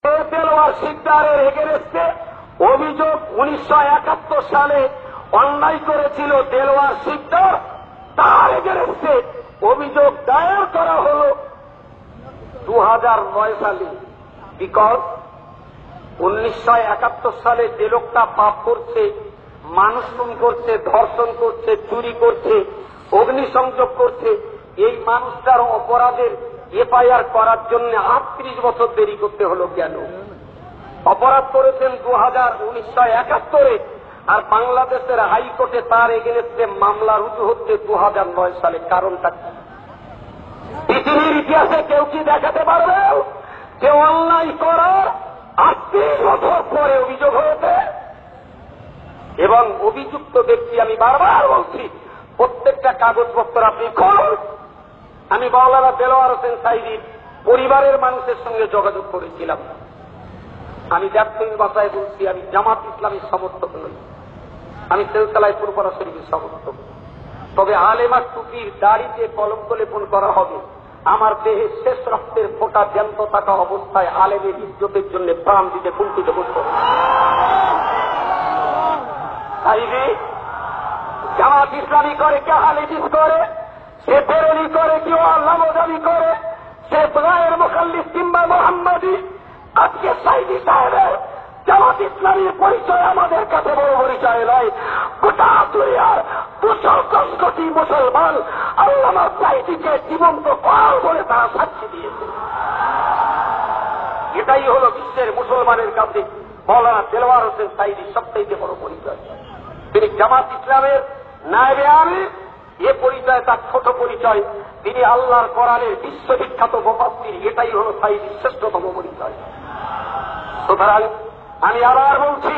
দেলোয়ার শিকদারের এগেনস্টে অভিযোগ 1971 সালে অন্যায় করেছিল দেলোয়ার শিকদার, তার এগেনস্টে অভিযোগ দায়ের করা হল 2009 সালে। বিকজ 1971 সালে যে লোকটা পাপ করছে, মানুষ খুন করছে, ধর্ষণ করছে, চুরি করছে, অগ্নিসংযোগ করছে, এই মানুষটার অপরাধের এফআইআর করার জন্য 38 বছর দেরি করতে হলো কেন? অপরাধ করেছেন 1971 আর বাংলাদেশের হাইকোর্টে তার এগেনস্টে মামলা রুজু হচ্ছে 2009 সালে। কারণটা কি? পৃথিবীর ইতিহাসে কেউ কি দেখাতে পারবে যে অন্যায় করার 38 বছর পরে অভিযোগ হয়েছে? এবং অভিযুক্ত ব্যক্তি, আমি বারবার বলছি, প্রত্যেকটা কাগজপত্র আপনি খুলুন। আমি মাওলানা দেলোয়ার হোসেন সাঈদীর পরিবারের মানুষের সঙ্গে যোগাযোগ করেছিলাম। আমি ব্যক্তিগত ভাষায় বলছি, আমি জামাত ইসলামীর সমর্থক নই, আমি সিলসিলায়ে ফুরফুরা শরীফের সমর্থক। তবে আলেমার টুপির দাড়িতে কলঙ্ক লেপন করা হবে, আমার দেহে শেষ রক্তের ফোঁটা জ্যান্ত থাকা অবস্থায় আলেমের ইজ্জতের জন্য প্রাণ দিতে কুণ্ঠিত করতে হবে। জামাত ইসলামী করে, কে হালিদিস করে, সে বেরেলি করে, কেউ আল্লামদানি করে, সে গায়ের মুখাল্লিস কিংবা মোহাম্মদী। আজকে সাঈদী সাহেবের জামাত ইসলামীর পরিচয় আমাদের কাছে বড় পরিচয় নয়। গোটা দুনিয়ার 210 কোটি মুসলমান আল্লামা সাঈদীকে জীবন্ত কোরআন বলে তারা সাক্ষী দিয়েছে। এটাই হল বিশ্বের মুসলমানের কাছে মাওলানা দেলোয়ার হোসেন সাঈদীর সবচেয়ে বড় পরিচয়। তিনি জামাত ইসলামের নায়েবে আমির, এ পরিচয় তার ছোট পরিচয়। তিনি আল্লাহর কোরআনের বিশ্ববিখ্যাত মুফাসসির, এটাই হল সাঈদীর শ্রেষ্ঠতম পরিচয়। সুতরাং আমি আবার বলছি,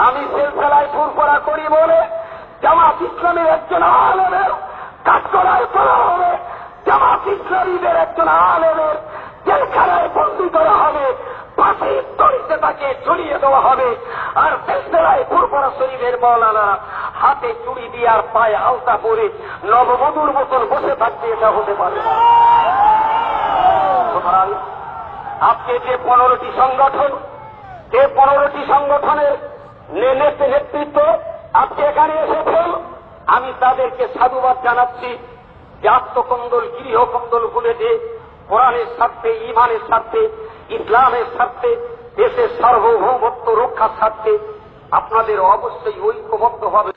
আমি সিলসিলায়ে ফুরফুরা করি বলে জামাত ইসলামের একজন আলেমের কাঠগড়ায় করা হবে, জামাত ইসলামীদের একজন আলেমের জেলখানায় বন্দী করা হবে, ফাঁসির দড়িতে তাকে ঝুলিয়ে দেওয়া হবে। আর সিলসিলায়ে ফুরফুরা শরীফের মাওলানা হাতে চুড়ি দিয়ে আর পায়ে আলতা পরে নববধূর মতন বসে থাকবে, এটা হতে পারে না। সুতরাং আজকে যে 15টি সংগঠন, যে 15টি সংগঠনের নেতৃত্ব আজকে এখানে এসেছেন, আমি তাদেরকে সাধুবাদ জানাচ্ছি যে আত্মকন্দল, গৃহকন্দল ভুলে যে কোরআনের স্বার্থে, ঈমানের স্বার্থে, ইসলামের স্বার্থে, দেশের সার্বভৌমত্ব রক্ষার স্বার্থে আপনাদের অবশ্যই ঐক্যবদ্ধ হবে।